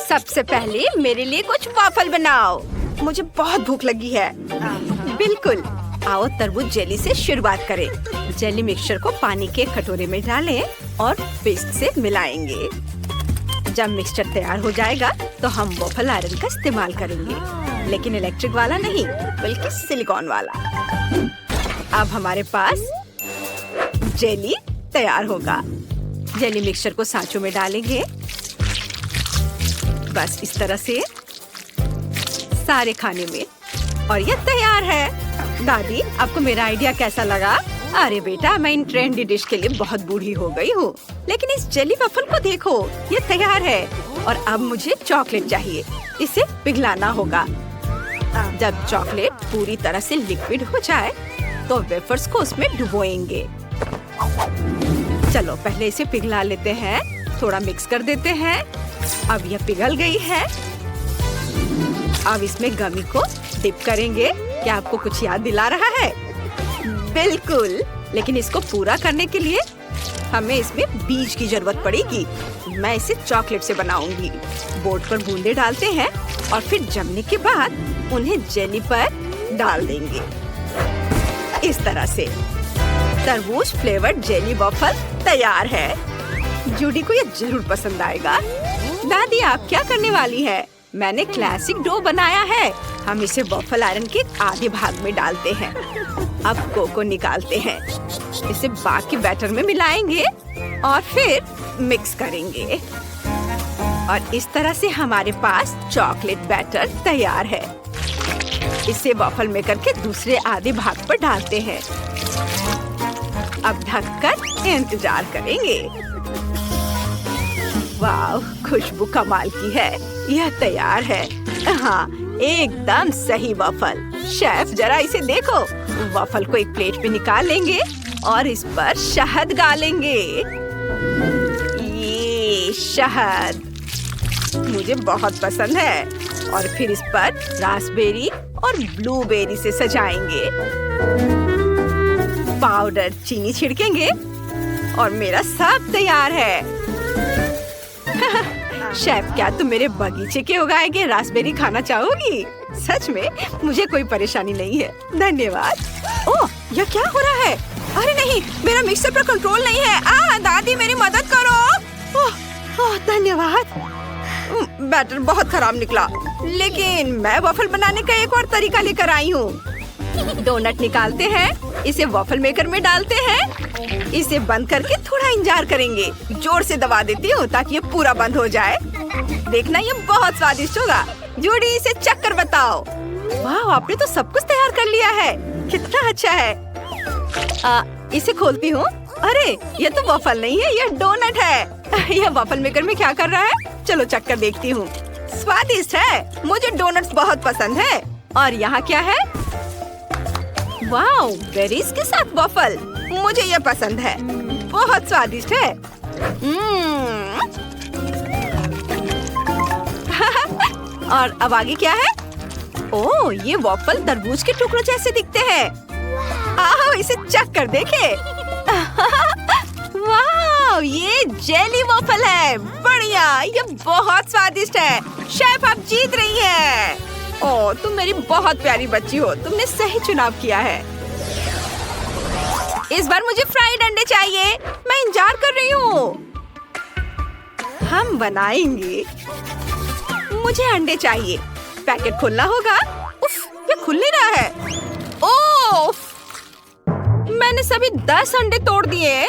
सबसे पहले मेरे लिए कुछ वॉफल बनाओ। मुझे बहुत भूख लगी है। बिल्कुल। आओ तरबूज जेली से शुरुआत करें। जेली मिक्सचर को पानी के कटोरे में डालें और विस्क से मिलाएंगे। जब मिक्सचर तैयार हो जाएगा तो हम वॉफल आयरन का इस्तेमाल करेंगे, लेकिन इलेक्ट्रिक वाला नहीं, बल्कि सिलिकॉन वाला। अब हमारे पास जेली तैयार होगा। जेली मिक्सचर को सांचों में डालेंगे, बस इस तरह से सारे खाने में, और ये तैयार है। दादी, आपको मेरा आइडिया कैसा लगा? अरे बेटा, मैं इन ट्रेंडी डिश के लिए बहुत बूढ़ी हो गई हूँ, लेकिन इस जेली वफल को देखो, ये तैयार है। और अब मुझे चॉकलेट चाहिए, इसे पिघलाना होगा। जब चॉकलेट पूरी तरह से लिक्विड हो जाए तो वेफर्स को उसमें डुबोएंगे। चलो पहले इसे पिघला लेते हैं, थोड़ा मिक्स कर देते हैं। अब यह पिघल गई है। अब इसमें गमी को डिप करेंगे। क्या आपको कुछ याद दिला रहा है? बिल्कुल, लेकिन इसको पूरा करने के लिए हमें इसमें बीज की जरूरत पड़ेगी। मैं इसे चॉकलेट से बनाऊंगी। बोर्ड पर बूंदे डालते हैं और फिर जमने के बाद उन्हें जेली पर डाल देंगे, इस तरह से। तरबूज फ्लेवर्ड जेली वॉफल तैयार है। जूडी को ये जरूर पसंद आएगा। दादी, आप क्या करने वाली है? मैंने क्लासिक डो बनाया है। हम इसे वॉफल आयरन के आधे भाग में डालते हैं। अब कोको निकालते हैं, इसे बाकी बैटर में मिलाएंगे और फिर मिक्स करेंगे। और इस तरह से हमारे पास चॉकलेट बैटर तैयार है। इसे वॉफल मेकर के दूसरे आधे भाग पर डालते हैं। अब ढककर इंतजार करेंगे। वाह, खुशबू कमाल की है। यह तैयार है। हाँ, एकदम सही वॉफल। शेफ, जरा इसे देखो। वॉफल को एक प्लेट पे निकाल लेंगे और इस पर शहद डालेंगे। ये शहद मुझे बहुत पसंद है। और फिर इस पर रास्पबेरी और ब्लूबेरी से सजाएंगे। पाउडर चीनी छिड़केंगे और मेरा सब तैयार है। शेफ, क्या तुम मेरे बगीचे के उगाए गए रास्पबेरी खाना चाहोगी? सच में मुझे कोई परेशानी नहीं है, धन्यवाद। ओह, यह क्या हो रहा है? अरे नहीं, मेरा मिक्सर पर कंट्रोल नहीं है। दादी, मेरी मदद करो। ओह, धन्यवाद। बैटर बहुत खराब निकला, लेकिन मैं वॉफल बनाने का एक और तरीका लेकर आई हूँ। डोनट निकालते हैं, इसे वॉफल मेकर में डालते हैं। इसे बंद करके थोड़ा इंतजार करेंगे। जोर से दबा देती हूँ ताकि ये पूरा बंद हो जाए। देखना, ये बहुत स्वादिष्ट होगा। जूडी, इसे चक्कर बताओ। वाह, आपने तो सब कुछ तैयार कर लिया है। कितना अच्छा है। इसे खोलती हूँ। अरे, ये तो वॉफल नहीं है, ये डोनट है। यह वॉफल मेकर में क्या कर रहा है? चलो चक्कर देखती हूँ। स्वादिष्ट है, मुझे डोनट्स बहुत पसंद है। और यहाँ क्या है? वाओ, बेरीज के साथ वॉफल, मुझे ये पसंद है। बहुत स्वादिष्ट है। और अब आगे क्या है? ओह, ये वॉफल तरबूज के टुकड़ों जैसे दिखते हैं। आओ, इसे चख कर देखें। वाह, ये जेली वॉफल है। बढ़िया, ये बहुत स्वादिष्ट है। शेफ, आप जीत रही हैं। ओह, तुम मेरी बहुत प्यारी बच्ची हो। तुमने सही चुनाव किया है। इस बार मुझे फ्राइड अंडे चाहिए। मैं इंतजार कर रही हूँ। हम बनाएंगे। मुझे अंडे चाहिए। पैकेट खोलना होगा। उफ, ये खुल नहीं रहा है। ओह, मैंने सभी 10 अंडे तोड़ दिए।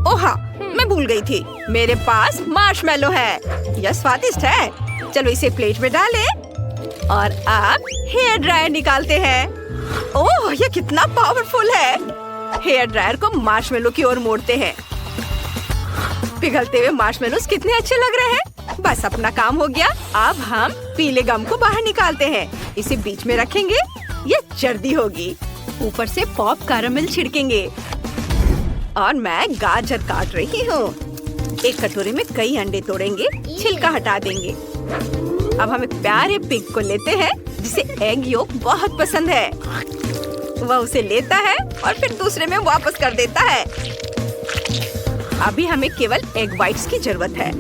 ओह हाँ, मैं भूल गई थी। मेरे पास मार्शमेलो है। यह स्वादिष्ट है। चलो इसे प्लेट में डालें और अब हेयर ड्रायर निकालते हैं। ओह, ये कितना पावरफुल है। हेयर ड्रायर को मार्शमेलो की ओर मोड़ते हैं। पिघलते हुए मार्शमेलोस कितने अच्छे लग रहे हैं। बस अपना काम हो गया। अब हम पीले गम को बाहर निकालते हैं। इसे बीच में रखेंगे। ये जर्दी होगी। ऊपर से पॉप कैरामल छिड़केंगे। और मैं गाजर काट रही हूँ। एक कटोरे में कई अंडे तोड़ेंगे, छिलका हटा देंगे। अब हम एक प्यारे पिग को लेते हैं जिसे एग योक बहुत पसंद है। वह उसे लेता है और फिर दूसरे में वापस कर देता है। अभी हमें केवल एग वाइट्स की जरूरत है।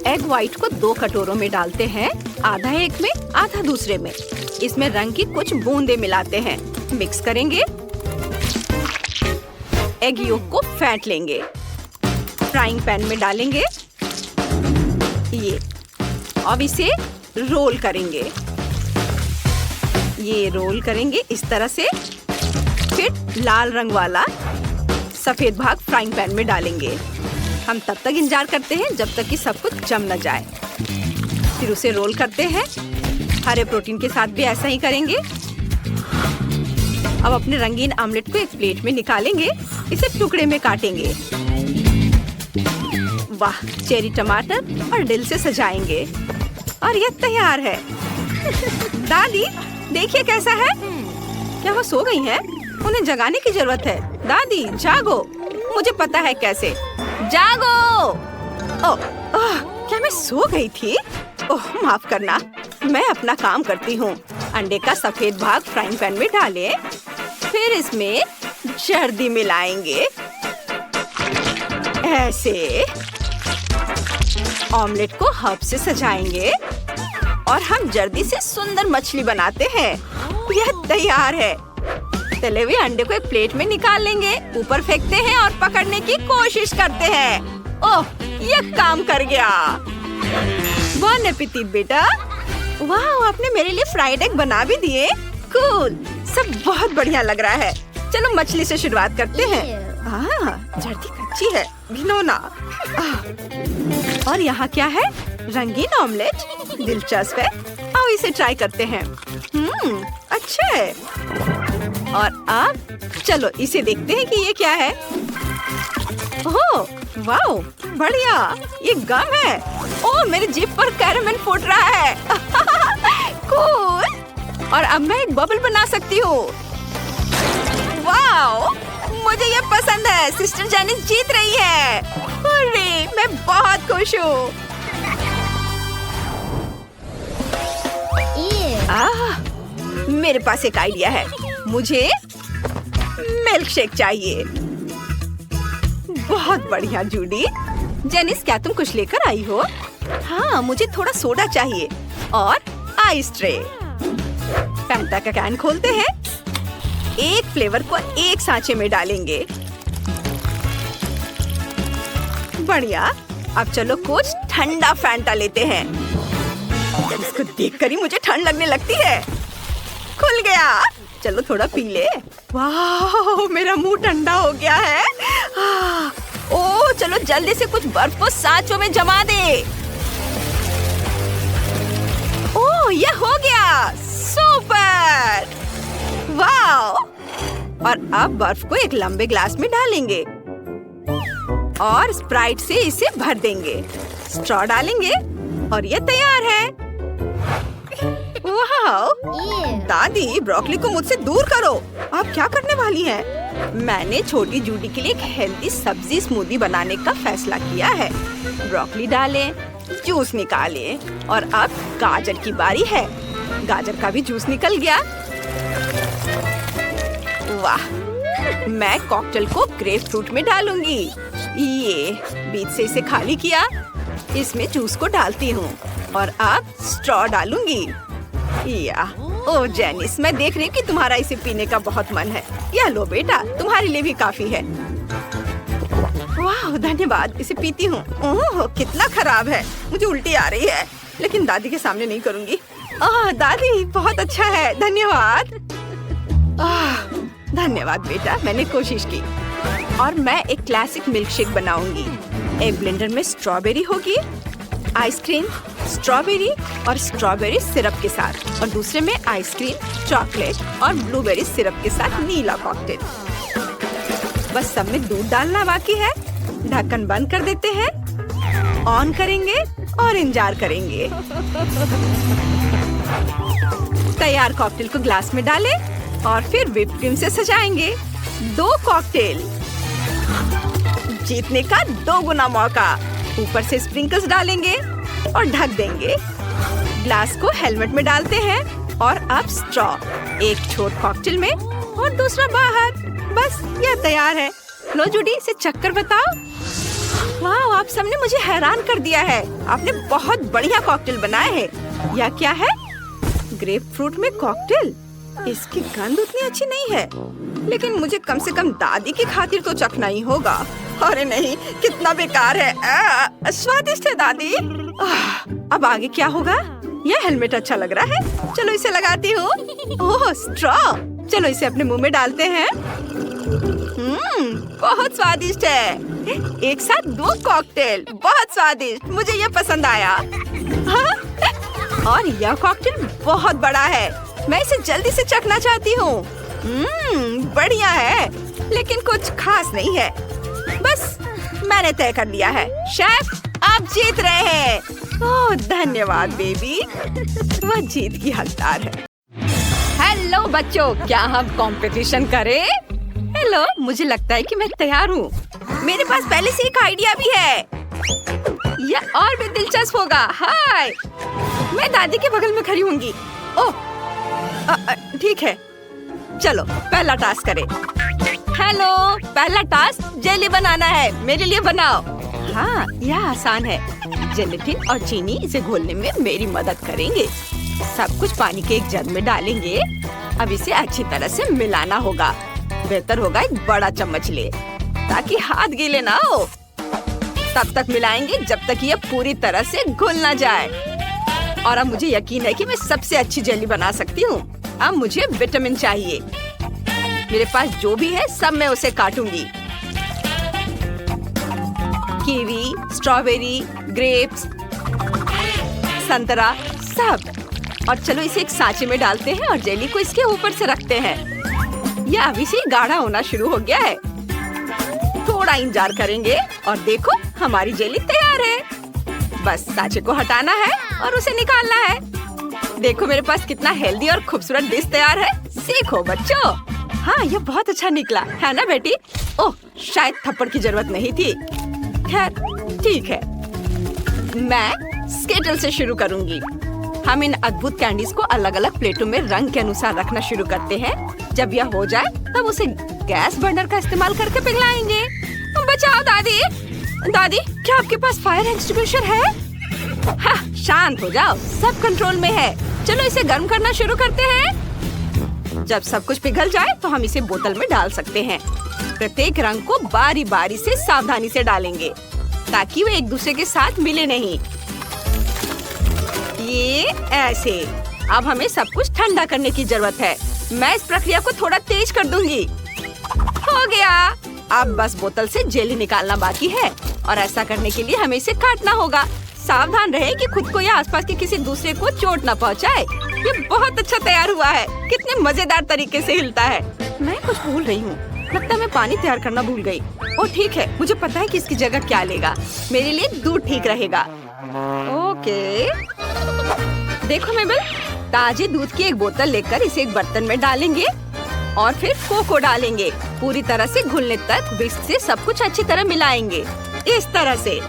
एग व्हाइट को 2 कटोरों में डालते हैं, आधा एक में आधा दूसरे में। इसमें रंग की कुछ बूंदे मिलाते हैं, मिक्स करेंगे। एग योक को फेंट लेंगे, फ्राइंग पैन में डालेंगे। ये अब इसे रोल करेंगे, ये रोल करेंगे इस तरह से। फिर लाल रंग वाला सफेद भाग फ्राइंग पैन में डालेंगे। हम तब तक इंतजार करते हैं जब तक कि सब कुछ जम न जाए। फिर उसे रोल करते हैं। हरे प्रोटीन के साथ भी ऐसा ही करेंगे। अब अपने रंगीन ऑमलेट को एक प्लेट में निकालेंगे, इसे टुकड़े में काटेंगे। वाह, चेरी टमाटर और दिल से सजाएंगे और ये तैयार है। दादी देखिए कैसा है। क्या वो सो गई हैं? उन्हें जगाने की जरूरत है। दादी जागो, मुझे पता है कैसे। जागो। क्या मैं सो गई थी? ओह माफ करना, मैं अपना काम करती हूँ। अंडे का सफेद भाग फ्राइंग पैन में डालें, फिर इसमें जर्दी मिलाएंगे ऐसे। ऑमलेट को हर्ब से सजाएंगे और हम जर्दी से सुंदर मछली बनाते हैं। यह तैयार है। तले हुए अंडे को एक प्लेट में निकाल लेंगे, ऊपर फेंकते हैं और पकड़ने की कोशिश करते हैं। ओह, यह काम कर गया। बॉन एपेटिट बेटा। वाह, आपने मेरे लिए फ्राइड एग बना भी दिए। कूल, सब बहुत बढ़िया लग रहा है। चलो मछली से शुरुआत करते हैं। जर्दी कच्ची है, घिनौना। और यहाँ क्या है? रंगीन ऑमलेट। दिलचस्प है, आओ इसे ट्राई करते हैं। अच्छा है। और अब चलो इसे देखते हैं कि ये क्या है। ओह वाह, बढ़िया, ये गम है। ओह, मेरी जीभ पर कैरामेल फूट रहा है। कूल। और अब मैं एक बबल बना सकती हूँ। वाह, मुझे ये पसंद है। सिस्टर जेनिस जीत रही है। अरे, मैं बहुत खुश हूँ। मेरे पास एक आइडिया है। मुझे मिल्क शेक चाहिए। बहुत बढ़िया जूडी। जेनिस, क्या तुम कुछ लेकर आई हो? हाँ, मुझे थोड़ा सोडा चाहिए और आइस ट्रे। फैंटा का कैन खोलते हैं। एक फ्लेवर को एक सांचे में डालेंगे। बढ़िया। अब चलो कुछ ठंडा फैंटा लेते हैं। इसको देखकर ही मुझे ठंड लगने लगती है। खुल गया। चलो थोड़ा पी ले। वाह, मेरा मुंह ठंडा हो गया है। ओह, चलो जल्दी से कुछ बर्फ को सांचों में जमा दे। ओह, ये हो गया। सुपर। वाह। और अब बर्फ को एक लंबे ग्लास में डालेंगे और स्प्राइट से इसे भर देंगे। स्ट्रॉ डालेंगे और ये तैयार है। वाह, दादी ब्रोकली को मुझसे दूर करो। आप क्या करने वाली हैं? मैंने छोटी जूडी के लिए एक हेल्दी सब्जी स्मूदी बनाने का फैसला किया है। ब्रोकली डालें, जूस निकालें और अब गाजर की बारी है। गाजर का भी जूस निकल गया। वाह, मैं कॉकटेल को ग्रेप फ्रूट में डालूंगी। ये बीच से इसे खाली किया, इसमें जूस को डालती हूँ और अब स्ट्रॉ डालूंगी। या ओह जेनिस, मैं देख रही हूँ कि तुम्हारा इसे पीने का बहुत मन है। यह लो बेटा, तुम्हारे लिए भी काफी है। वाह, धन्यवाद, इसे पीती हूँ। ओह, कितना खराब है, मुझे उल्टी आ रही है, लेकिन दादी के सामने नहीं करूँगी। दादी बहुत अच्छा है, धन्यवाद। धन्यवाद बेटा, मैंने कोशिश की। और मैं एक क्लासिक मिल्क शेक बनाऊंगी। एक ब्लेंडर में स्ट्रॉबेरी होगी, आइसक्रीम, स्ट्रॉबेरी और स्ट्रॉबेरी सिरप के साथ, और दूसरे में आइसक्रीम, चॉकलेट और ब्लूबेरी सिरप के साथ नीला कॉकटेल। बस सब में दूध डालना बाकी है। ढक्कन बंद कर देते हैं, ऑन करेंगे और इंतजार करेंगे। तैयार कॉकटेल को ग्लास में डालें और फिर व्हिप क्रीम से सजाएंगे। 2 कॉकटेल जीतने का 2 गुना मौका। ऊपर से स्प्रिंकल्स डालेंगे और ढक देंगे। ग्लास को हेलमेट में डालते हैं और अब स्ट्रॉ, एक छोट कॉकटेल में और दूसरा बाहर। बस यह तैयार है। लो जूडी, इसे चक्कर बताओ। वाह, आप सबने मुझे हैरान कर दिया है। आपने बहुत बढ़िया कॉकटेल बनाया है। यह क्या है? ग्रेप फ्रूट में कॉकटेल। इसकी गंध उतनी अच्छी नहीं है, लेकिन मुझे कम से कम दादी की खातिर तो चखना ही होगा। अरे नहीं, कितना बेकार है। स्वादिष्ट है दादी। अब आगे क्या होगा? यह हेलमेट अच्छा लग रहा है, चलो इसे लगाती हूँ। ओह, स्ट्रॉ। चलो इसे अपने मुंह में डालते हैं। बहुत स्वादिष्ट है। एक साथ 2 कॉकटेल, बहुत स्वादिष्ट। मुझे यह पसंद आया। हाँ? और यह कॉकटेल बहुत बड़ा है। मैं इसे जल्दी से चखना चाहती हूँ। बढ़िया है, लेकिन कुछ खास नहीं है। बस मैंने तय कर लिया है। शेफ, आप जीत रहे हैं। ओह, धन्यवाद बेबी। वह जीत की हकदार है। हेलो बच्चों, क्या हम कंपटीशन करें? हेलो, मुझे लगता है कि मैं तैयार हूँ। मेरे पास पहले से एक आइडिया भी है। यह और भी दिलचस्प होगा। हाय, मैं दादी के बगल में खड़ी होंगी। ओह, ठीक है, चलो पहला टास्क करें। हेलो, पहला टास्क जेली बनाना है। मेरे लिए बनाओ। हाँ, यह आसान है। जेलेटिन और चीनी इसे घोलने में मेरी मदद करेंगे। सब कुछ पानी के एक जग में डालेंगे। अब इसे अच्छी तरह से मिलाना होगा। बेहतर होगा एक बड़ा चम्मच ले, ताकि हाथ गीले ना हो। तब तक मिलाएंगे जब तक यह पूरी तरह से घुल ना जाए। और अब मुझे यकीन है कि मैं सबसे अच्छी जेली बना सकती हूँ। अब मुझे विटामिन चाहिए। मेरे पास जो भी है सब मैं उसे काटूंगी। कीवी, स्ट्रॉबेरी, ग्रेप्स, संतरा, सब। और चलो इसे एक सांचे में डालते हैं और जेली को इसके ऊपर से रखते हैं। यह अभी से गाढ़ा होना शुरू हो गया है। थोड़ा इंतजार करेंगे और देखो, हमारी जेली तैयार है। बस सांचे को हटाना है और उसे निकालना है। देखो मेरे पास कितना हेल्दी और खूबसूरत डिश तैयार है। सीखो बच्चों। हाँ, ये बहुत अच्छा निकला है ना बेटी? ओह, शायद थप्पड़ की जरूरत नहीं थी। खैर, ठीक है। मैं स्केटल से शुरू करूंगी। हम इन अद्भुत कैंडीज को अलग अलग प्लेटों में रंग के अनुसार रखना शुरू करते हैं। जब यह हो जाए तब उसे गैस बर्नर का इस्तेमाल करके पिघलाएंगे। बचाओ दादी। दादी, क्या आपके पास फायर एक्सटिंग्विशर है? हाँ, शांत हो जाओ, सब कंट्रोल में है। चलो इसे गर्म करना शुरू करते हैं। जब सब कुछ पिघल जाए तो हम इसे बोतल में डाल सकते हैं। प्रत्येक रंग को बारी बारी से सावधानी से डालेंगे, ताकि वे एक दूसरे के साथ मिले नहीं। ये ऐसे। अब हमें सब कुछ ठंडा करने की जरूरत है। मैं इस प्रक्रिया को थोड़ा तेज कर दूंगी। हो गया। अब बस बोतल से जेली निकालना बाकी है, और ऐसा करने के लिए हमें इसे काटना होगा। सावधान रहे कि खुद को या आसपास के किसी दूसरे को चोट न पहुंचाए। ये बहुत अच्छा तैयार हुआ है। कितने मजेदार तरीके से हिलता है। मैं कुछ भूल रही हूँ। लगता है मैं पानी तैयार करना भूल गई। ओह ठीक है, मुझे पता है कि इसकी जगह क्या लेगा। मेरे लिए दूध ठीक रहेगा। ओके, देखो मेबल, ताजे दूध की एक बोतल लेकर इसे एक बर्तन में डालेंगे और फिर कोको डालेंगे। पूरी तरह से घुलने तक विस्क से सब कुछ अच्छी तरह मिलाएंगे। इस तरह से।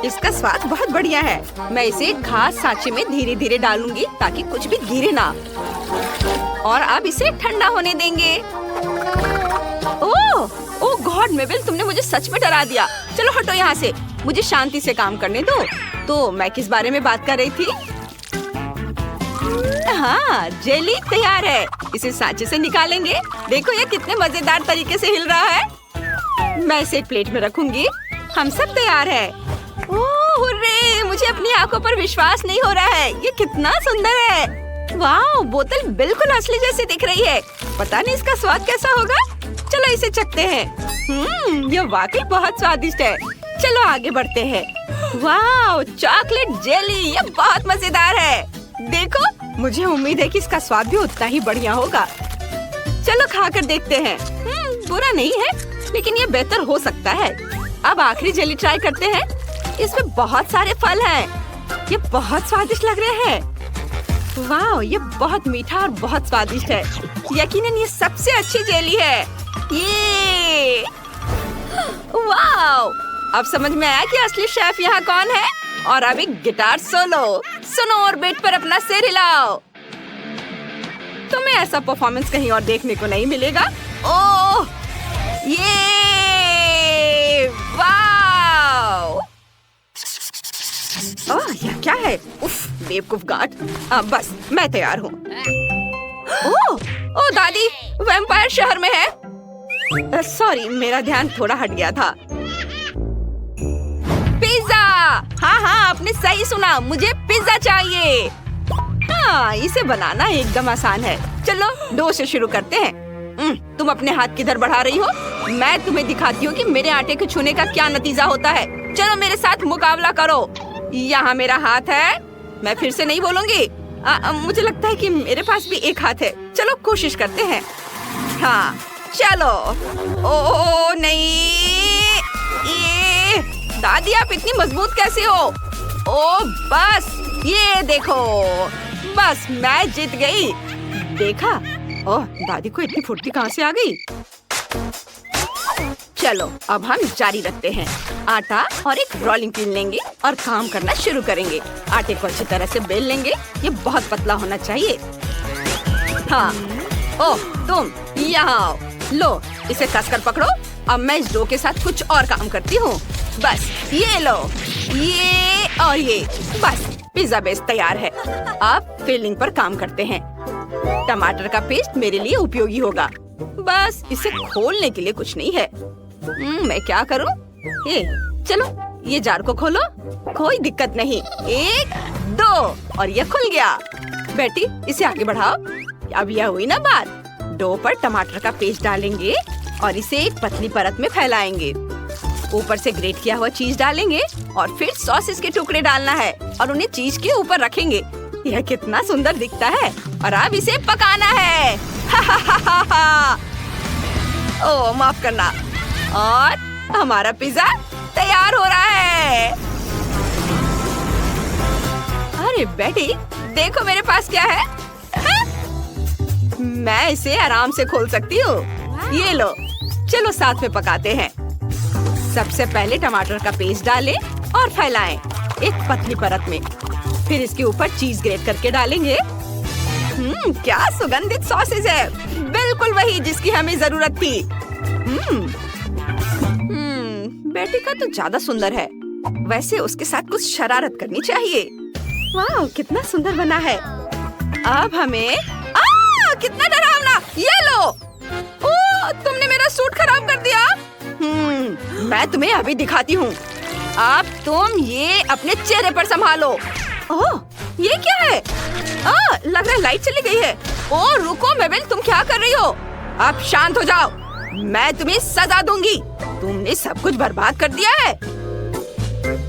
इसका स्वाद बहुत बढ़िया है। मैं इसे एक खास सांचे में धीरे धीरे डालूंगी ताकि कुछ भी गिरे ना। और अब इसे ठंडा होने देंगे। ओह गॉड मेबल, तुमने मुझे सच में डरा दिया। चलो हटो यहाँ से, मुझे शांति से काम करने दो। तो मैं किस बारे में बात कर रही थी? हाँ, जेली तैयार है। इसे सांचे से निकालेंगे। देखो ये कितने मजेदार तरीके से हिल रहा है। मैं इसे एक प्लेट में रखूंगी। हम सब तैयार है। ओह हुर्रे, मुझे अपनी आंखों पर विश्वास नहीं हो रहा है। ये कितना सुंदर है। वाह, बोतल बिल्कुल असली जैसी दिख रही है। पता नहीं इसका स्वाद कैसा होगा। चलो इसे चखते हैं। ये वाकई बहुत स्वादिष्ट है। चलो आगे बढ़ते हैं। वाह, चॉकलेट जेली, ये बहुत मजेदार है। देखो, मुझे उम्मीद है कि इसका स्वाद भी उतना ही बढ़िया होगा। चलो खाकर देखते हैं। बुरा नहीं है, लेकिन ये बेहतर हो सकता है। अब आखिरी जेली ट्राई करते हैं। इसमें बहुत सारे फल हैं। ये बहुत स्वादिष्ट लग रहे हैं। वाह, ये बहुत मीठा और बहुत स्वादिष्ट है। यकीनन ये सबसे अच्छी जेली है। ये वाह, अब समझ में आया कि असली शेफ यहाँ कौन है। और अब एक गिटार सोलो सुनो और बेट पर अपना सिर हिलाओ। तुम्हें ऐसा परफॉर्मेंस कहीं और देखने को नहीं मिलेगा। ओह, ये ओह, यह क्या है? उफ, बेवकूफ गार्ड। बस मैं तैयार हूँ। ओह दादी, वैम्पायर शहर में है। सॉरी, मेरा ध्यान थोड़ा हट गया था। पिज्जा! हाँ हाँ, आपने सही सुना, मुझे पिज्जा चाहिए। हाँ, इसे बनाना एकदम आसान है। चलो डो से शुरू करते हैं। तुम अपने हाथ किधर बढ़ा रही हो? मैं तुम्हें दिखाती हूँ कि मेरे आटे को छूने का क्या नतीजा होता है। चलो मेरे साथ मुकाबला करो। यहाँ मेरा हाथ है। मैं फिर से नहीं बोलूंगी। मुझे लगता है कि मेरे पास भी एक हाथ है। चलो कोशिश करते हैं। हाँ चलो। ओ नहीं, ये दादी, आप इतनी मजबूत कैसे हो? ओ बस, ये देखो, बस मैं जीत गई। देखा? ओह, दादी को इतनी फुर्ती कहाँ से आ गई? चलो अब हम जारी रखते हैं। आटा और एक रोलिंग पिन लेंगे और काम करना शुरू करेंगे। आटे को अच्छी तरह से बेल लेंगे। ये बहुत पतला होना चाहिए। हाँ, ओह तुम यहाँ आओ। लो, इसे कसकर पकड़ो। अब मैं इस डो के साथ कुछ और काम करती हूँ। बस ये लो, ये और ये। बस पिज्जा बेस तैयार है। अब फिलिंग पर काम करते हैं। टमाटर का पेस्ट मेरे लिए उपयोगी होगा। बस इसे खोलने के लिए कुछ नहीं है। मैं क्या करूँ? ये चलो, ये जार को खोलो। कोई दिक्कत नहीं। 1 2 और ये खुल गया। बेटी, इसे आगे बढ़ाओ। अब यह हुई ना बात। डो पर टमाटर का पेस्ट डालेंगे और इसे एक पतली परत में फैलाएंगे। ऊपर से ग्रेट किया हुआ चीज डालेंगे और फिर सॉसेस के टुकड़े डालना है और उन्हें चीज के ऊपर रखेंगे। यह कितना सुंदर दिखता है। और अब इसे पकाना है। ओह माफ करना। और हमारा पिज्जा तैयार हो रहा है। अरे बेटी, देखो मेरे पास क्या है। मैं इसे आराम से खोल सकती हूँ। ये लो, चलो साथ में पकाते हैं। सबसे पहले टमाटर का पेस्ट डालें और फैलाएं एक पतली परत में। फिर इसके ऊपर चीज ग्रेट करके डालेंगे। क्या सुगंधित सॉसेस है। बिल्कुल वही जिसकी हमें जरूरत थी। बेटी का तो ज्यादा सुंदर है। वैसे उसके साथ कुछ शरारत करनी चाहिए। वाह, कितना सुंदर बना है। अब हमें कितना डरावना। ये लो। ओह, तुमने मेरा सूट खराब कर दिया। मैं तुम्हें अभी दिखाती हूँ। अब तुम ये अपने चेहरे पर संभालो। ओह, ये क्या है? लग रहा है लाइट चली गई है। ओह रुको मेबल, तुम क्या कर रही हो? अब शांत हो जाओ। मैं तुम्हें सजा दूंगी। तुमने सब कुछ बर्बाद कर दिया है।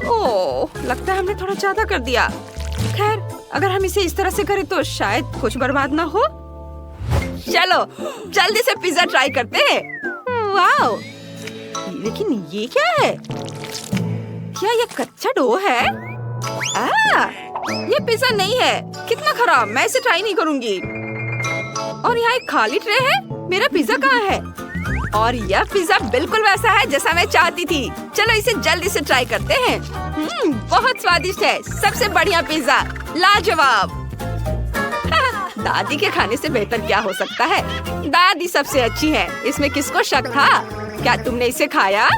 ओह, लगता है हमने थोड़ा ज्यादा कर दिया। खैर, अगर हम इसे इस तरह से करें तो शायद कुछ बर्बाद ना हो। चलो जल्दी से पिज्जा ट्राई करते हैं। वाओ, लेकिन ये क्या है? क्या ये कच्चा डो है? ये पिज्जा नहीं है। कितना खराब, मैं इसे ट्राई नहीं करूंगी। और यहाँ एक खाली ट्रे है। मेरा पिज्जा कहाँ है? और यह पिज्जा बिल्कुल वैसा है जैसा मैं चाहती थी। चलो इसे जल्दी से ट्राई करते हैं। बहुत स्वादिष्ट है। सबसे बढ़िया पिज्जा, लाजवाब। दादी के खाने से बेहतर क्या हो सकता है? दादी सबसे अच्छी है, इसमें किसको शक था? क्या तुमने इसे खाया?